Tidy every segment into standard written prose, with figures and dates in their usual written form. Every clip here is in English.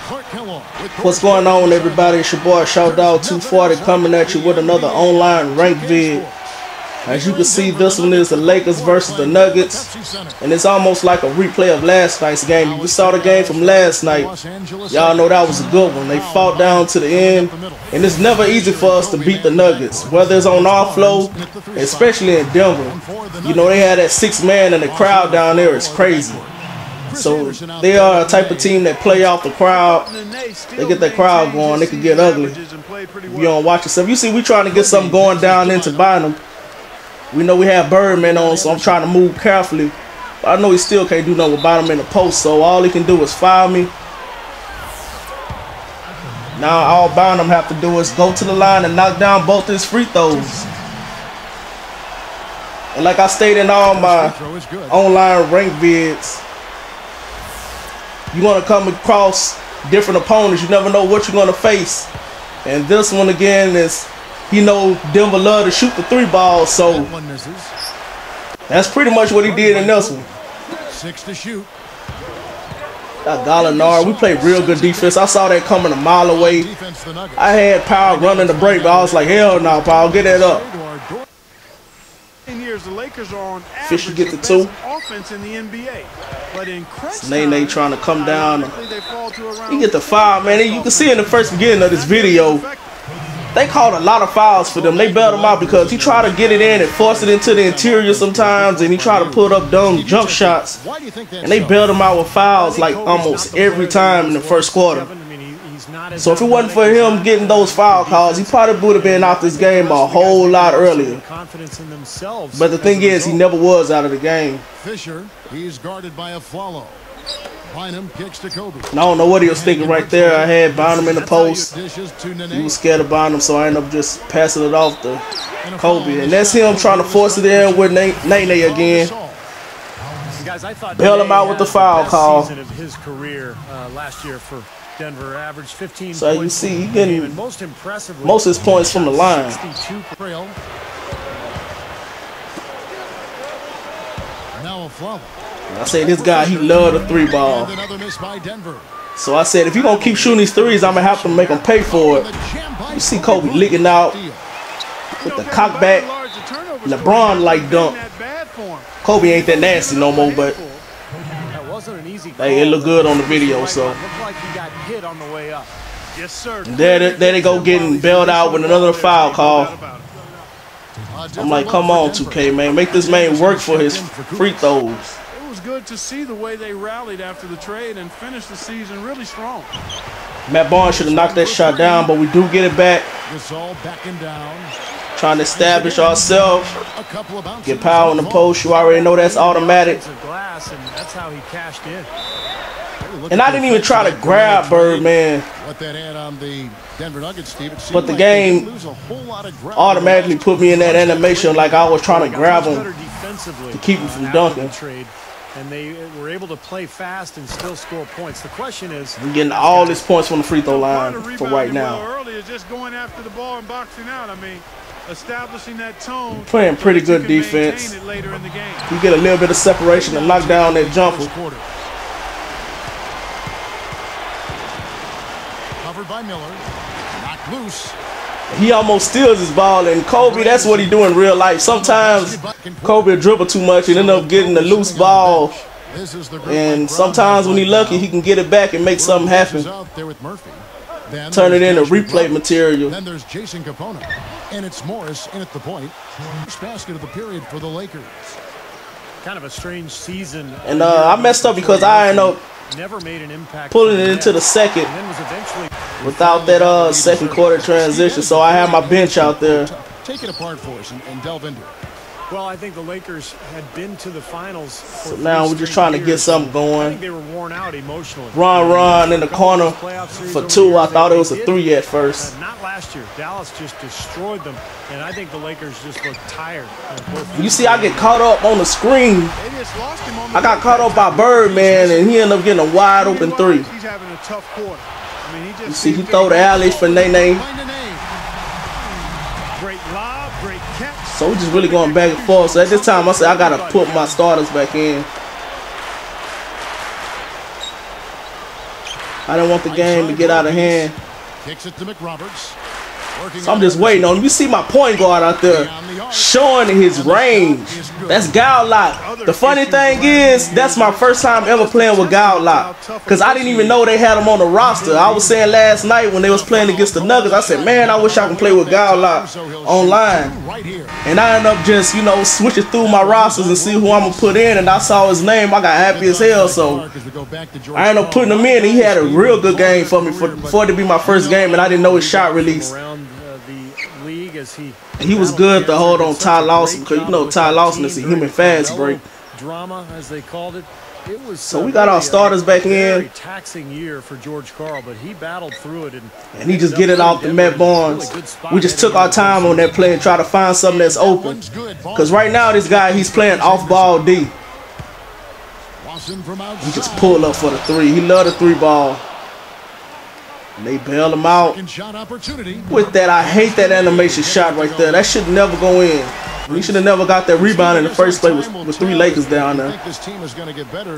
What's going on, everybody? It's your boy Shout Dog 240 coming at you with another online ranked vid. As you can see, this one is the Lakers versus the Nuggets, and it's almost like a replay of last night's game. If you saw the game from last night, y'all know that was a good one. They fought down to the end, and it's never easy for us to beat the Nuggets, whether it's on our flow, especially in Denver. You know, they had that 6-man, and the crowd down there is crazy. So they are a type of team that play off the crowd. They get that crowd going, they can get ugly. If you don't watch yourself. You see, we trying to get something going down into Bynum. We know we have Birdman on, so I'm trying to move carefully. But I know he still can't do nothing with Bynum in the post, so all he can do is foul me. Now all Bynum have to do is go to the line and knock down both his free throws. And like I stated in all my online ranked vids, you want to come across different opponents. You never know what you're going to face. And this one again is, you know, Denver love to shoot the 3 ball, so that's pretty much what he did in this one. 6 to shoot. That Gallinari, we played real good defense. I saw that coming a mile away. I had Powell running the break, but I was like, hell no, Powell, get that up. The Lakers are on Fisher get the 2. Offense in the NBA. But in Nene trying to come down. He get the foul, man. And you can see in the first beginning of this video, they called a lot of fouls for them. They bailed him out because he tried to get it in and force it into the interior sometimes, and he tried to put up dumb jump shots. And they bailed him out with fouls like almost every time in the first quarter. So if it wasn't for him getting those foul calls, he probably would have been out this game a whole lot earlier. But the thing is, he never was out of the game. Fisher, he's guarded by a follow. Bynum kicks to Kobe. And I don't know what he was thinking right there. I had Bynum in the post. He was scared of Bynum, so I ended up just passing it off to Kobe. And that's him trying to force it in with Nene again. Bail him out with the foul call. Denver averaged 15 so you see, he getting most of his points from the line. Now a flop. I said this guy, he loved the 3 ball. So I said, if you're gonna keep shooting these threes, I'm gonna have to make him pay for it. You see Kobe leaking out with the cock back, LeBron like dunk. Kobe ain't that nasty no more, but hey, it looked good on the video, so. There they go getting bailed out with another foul call. I'm like, come on, 2K, man. Make this man work for his free throws. It was good to see the way they rallied after the trade and finished the season really strong. Matt Barnes should have knocked that shot down, but we do get it back. Trying to establish ourselves. Get power in the post. You already know that's automatic. And I didn't even try to grab Birdman. But the game automatically put me in that animation like I was trying to grab him to keep him from dunking. And they were able to play fast and still score points. The question is, we're getting all his points from the free throw line for right now. Early is just going after the ball and boxing out. I mean, establishing that tone. Playing pretty good defense. You get a little bit of separation and knock down that jumper. Covered by Miller. Knocked loose. He almost steals his ball, and Kobe, that's what he do in real life. Sometimes Kobe dribble too much and end up getting a loose ball. And sometimes when he's lucky, he can get it back and make something happen. Turn it into replay material. Then there's Jason Capona. And it's Morris in at the point. First basket of the period for the Lakers. Kind of a strange season. And I messed up because I ended up pulling it into the second without that second quarter transition. So I have my bench out there. Take it apart for us and delve into it. Well, I think the Lakers had been to the finals. So now we're just trying to get something going. I think they were worn out emotionally. Run in the corner for 2. I thought it was a 3 at first. Not last year. Dallas just destroyed them, and I think the Lakers just looked tired. You see, I get caught up on the screen. I got caught up by Birdman, and he ended up getting a wide open 3. He's having a tough quarter. I mean, you see, he throw the alley for Nene. Great lob, great catch. So we're just really going back and forth. So at this time, I said I gotta put my starters back in. I didn't want the game to get out of hand. Kicks it to McRoberts. So I'm just waiting on him. You see my point guard out there showing his range. That's Gal Lock. The funny thing is, that's my first time ever playing with Gal Lock, because I didn't even know they had him on the roster. I was saying last night when they was playing against the Nuggets, I said, man, I wish I could play with Gal Lock online. And I ended up just, you know, switching through my rosters and see who I'm going to put in, and I saw his name. I got happy as hell, so I ended up putting him in. He had a real good game for me for it to be my first game, and I didn't know his shot release. He was good to hold on Ty Lawson, because you know Ty Lawson is a human fast break. Drama, as they called it. It was so we got our starters back in. Very taxing year for George Karl, but he battled through it and he just get it off the Matt Barnes. We just took our time on that play and try to find something that's open. Because right now this guy, he's playing off ball D. He just pulled up for the three. He loved the three ball. And they bail him out. With that, I hate that animation shot right there. That should never go in. We should have never got that rebound in the first place with three Lakers down there.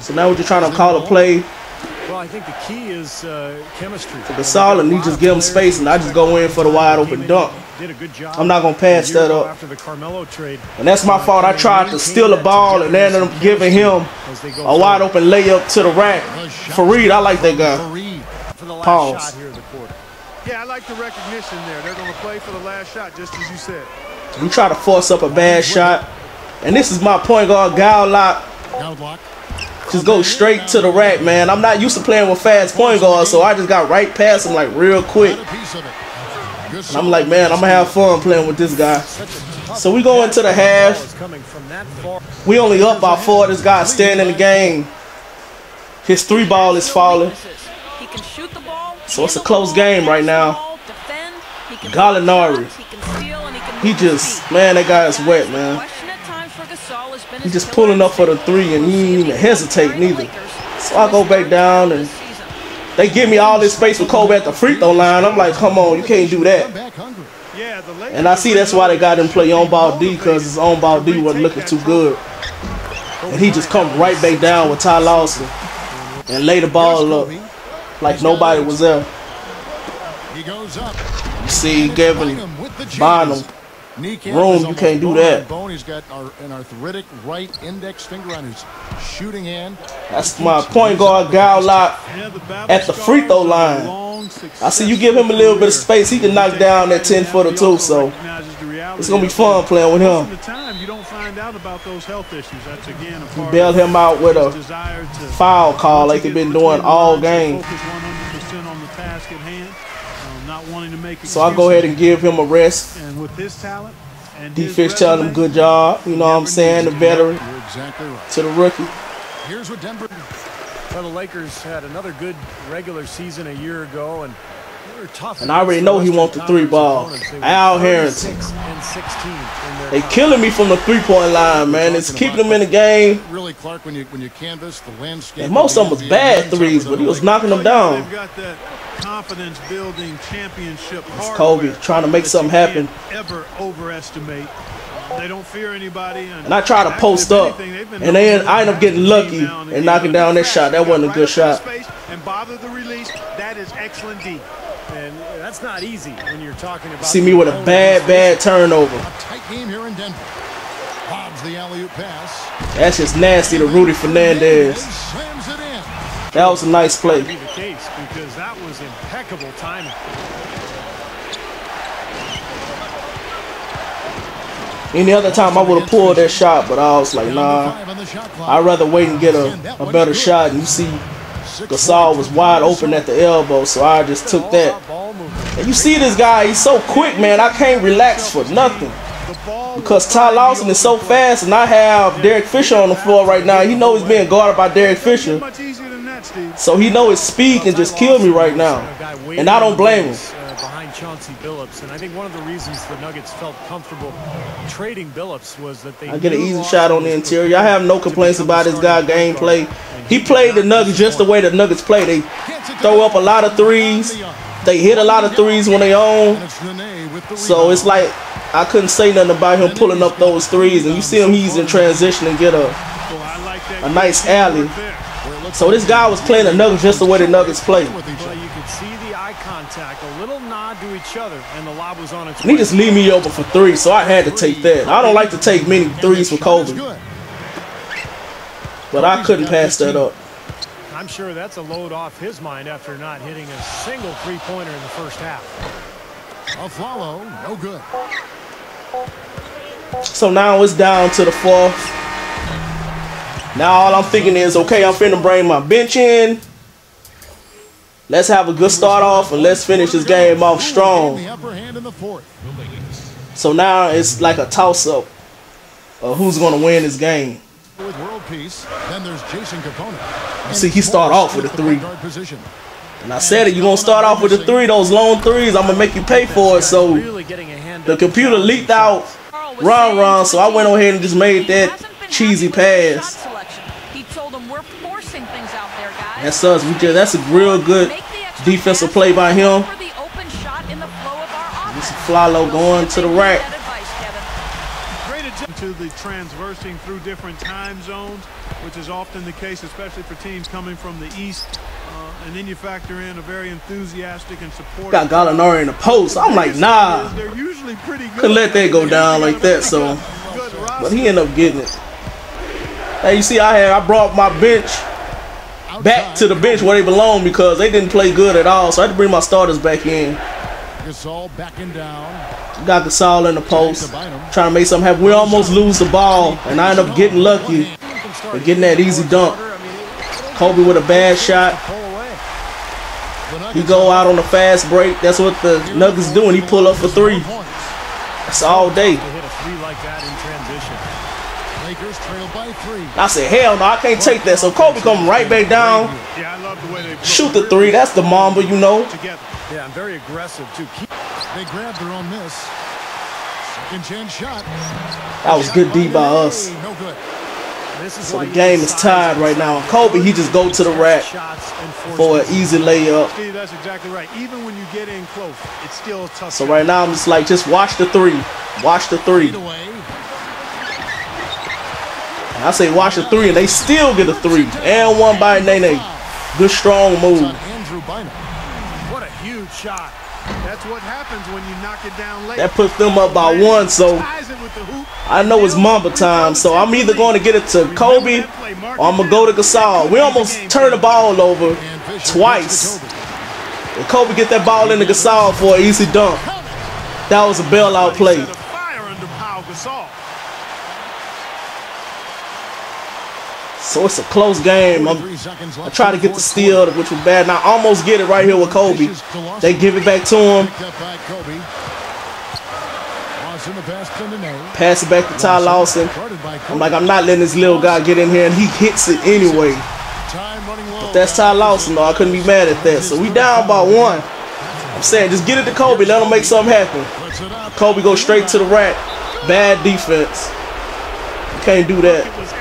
So now we're just trying to call a play. Well, I think the key is chemistry. For Gasol, and he just give him space, and I just go in for the wide open dunk. I'm not gonna pass that up. And that's my fault. I tried to steal the ball and ended up giving him a wide open layup to the rack. Fareed, I like that guy. Pause. Yeah, I like the recognition there. They're going to play for the last shot, just as you said. We try to force up a bad shot. And this is my point guard, Gal Lock. Just go straight to the rack, man. I'm not used to playing with fast point guards, so I just got right past him like real quick. And I'm like, man, I'm going to have fun playing with this guy. So we go into the half. We only up by 4. This guy staying in the game. His three ball is falling. So it's a close game right now. Gallinari. He just, man, that guy is wet, man. He just pulling up for the three and he ain't even hesitate neither. So I go back down and they give me all this space with Kobe at the free throw line. I'm like, come on, you can't do that. And I see that's why they got him play on ball D, because his on ball D wasn't looking too good. And he just come right back down with Ty Lawson and lay the ball up like nobody was there. You see, he gave him Bonham room. You can't do that. He's got an arthritic right index finger on his shooting hand. That's my point guard, Gal Lock, at the free throw line. I see you give him a little bit of space, he can knock down that 10-footer too. So it's gonna be fun playing with him. We bailed him out with a foul call like they've been doing all game. So I'll go ahead and give him a rest. Defense telling him good job. You know what I'm saying? The veteran to the rookie. Here's what Denver. Well, the Lakers had another good regular season a year ago, and they were tough. And I already know he wants the three ball. Al Harrington. They killing me from the three-point line, man. It's keeping them in the game. Really, Clark, when you canvas the landscape. And most of them was bad threes, but he was knocking them down. Confidence building championship. It's Kobe trying to make something happen. Ever overestimate. They don't fear anybody. And I try to post up, and I end up getting lucky and knocking down that shot. That wasn't a good shot. And bother the release. That is excellent D. And that's not easy when you're talking about. See me with a bad turnover. A tight game here in Denver. Bobs the alley-oop pass. That's just nasty to Rudy Fernandez. Slams it in. That was a nice play. Be the case, because that was impeccable timing. Any other time I would have pulled that shot, but I was like, nah. I'd rather wait and get a better shot. And you see Gasol was wide open at the elbow, so I just took that. And you see this guy, he's so quick, man. I can't relax for nothing. Because Ty Lawson is so fast, and I have Derek Fisher on the floor right now. He knows he's being guarded by Derek Fisher. So he knows his speed can just kill me right now. And I don't blame him. Behind Chauncey Billups, and I think one of the reasons the Nuggets felt comfortable trading Billups was that they I get an easy shot on the interior. I have no complaints about this guy's gameplay. He played the Nuggets just the way the Nuggets play. They throw up a lot of threes. They hit a lot of threes when they own. So it's like I couldn't say nothing about him pulling up those threes. And you see him, he's in transition and get a nice alley. So this guy was playing the Nuggets just the way the Nuggets play. Well, you could see the eye contact, a little nod to each other, and the lob was on its And he just leave me open for three, so I had to take that. I don't like to take many threes for Kobe, but I couldn't pass that up. I'm sure that's a load off his mind after not hitting a single three-pointer in the first half. Afflalo, no good. So now it's down to the fourth. Now all I'm thinking is, okay, I'm finna bring my bench in. Let's have a good start off and let's finish this game off strong. So now it's like a toss-up of who's gonna win this game. With world peace, then there's Jason Capone. See, he start off with a three. And I said it, you're going to start off with a three, those long threes, I'm going to make you pay for it. So the computer leaked out run, so I went on ahead and just made that cheesy pass. That's us. That's a real good defensive play by him. This is Flalo going to the rack. To the transversing through different time zones, which is often the case, especially for teams coming from the East. And then you factor in a very enthusiastic and supportive. Got Gallinari in the post. I'm like, nah. They're usually pretty good. Couldn't let that go down like that. So, but he ended up getting it. Hey, you see, I brought my bench back to the bench where they belong because they didn't play good at all. So I had to bring my starters back in. Gasol backing down. Got Gasol in the post, trying to make something happen. We almost lose the ball, and I end up getting lucky and getting that easy dunk. Kobe with a bad shot. He go out on the fast break. That's what the Nuggets do, and he pull up for three. That's all day. I said, hell no, I can't take that. So Kobe come right back down, shoot the three. That's the Mamba, you know. Yeah, I'm very aggressive too. They grabbed their own miss. Second chance shot. That was good D by us. No good. So the game is tied right now. Kobe, he just go to the rack for an easy layup. Steve, that's exactly right. Even when you get in close, it's still a tough. So right now I'm just like, just watch the three. Watch the three. And I say watch the three, and they still get a three. And one by Nene. Good strong move. What a huge shot. That's what happens when you knock it down late. That puts them up by one, so I know it's Mamba time. So I'm either going to get it to Kobe or I'm going to go to Gasol. We almost turned the ball over twice. And Kobe get that ball into Gasol for an easy dunk. That was a bailout play. So it's a close game. I try to get the steal, which was bad. And I almost get it right here with Kobe. They give it back to him. Pass it back to Ty Lawson. I'm like, I'm not letting this little guy get in here, and he hits it anyway. But that's Ty Lawson, though. I couldn't be mad at that. So we down by one. I'm saying, just get it to Kobe. Let him make something happen. Kobe goes straight to the rack. Bad defense. You can't do that.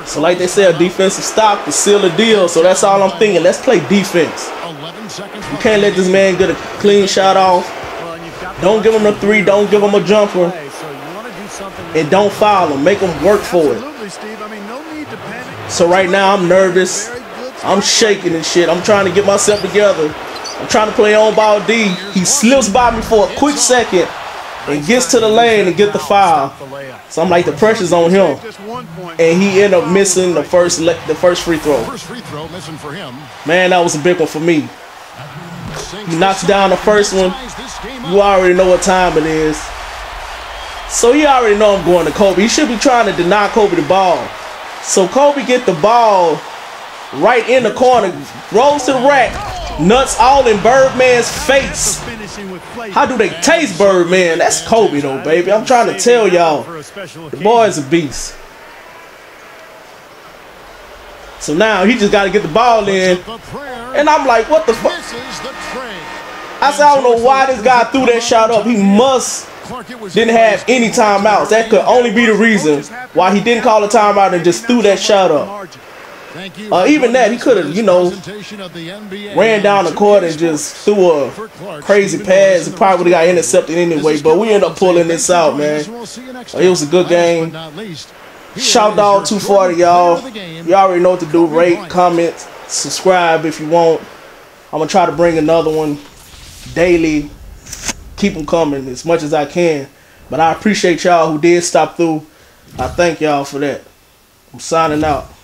So like they say, a defensive stop to seal the deal. So that's all I'm thinking. Let's play defense. You can't let this man get a clean shot off. Don't give him a three. Don't give him a jumper. And don't foul him. Make him work for it. So right now I'm nervous. I'm shaking and shit. I'm trying to get myself together. I'm trying to play on ball D. He slips by me for a quick second and gets to the lane and get the foul. So I'm like, the pressure's on him, and he ended up missing the first free throw. Man, that was a big one for me. He knocks down the first one. You already know what time it is. So he already know I'm going to Kobe. He should be trying to deny Kobe the ball. So Kobe get the ball right in the corner, rolls to the rack, nuts all in Birdman's face. How do they taste Birdman? That's Kobe though, baby. I'm trying to tell y'all, the boy is a beast. So now he just got to get the ball in, and I'm like, what the fuck? I said, I don't know why this guy threw that shot up. He didn't have any timeouts. That could only be the reason why he didn't call a timeout and just threw that shot up. Even that, he could have, you know, ran down the court and just threw a crazy pass. It probably would have got intercepted anyway, but we ended up pulling this out, man. It was a good game. Shout out 240, y'all. You already know what to do. Rate, comment, subscribe if you want. I'm going to try to bring another one daily. Keep them coming as much as I can. But I appreciate y'all who did stop through. I thank y'all for that. I'm signing out.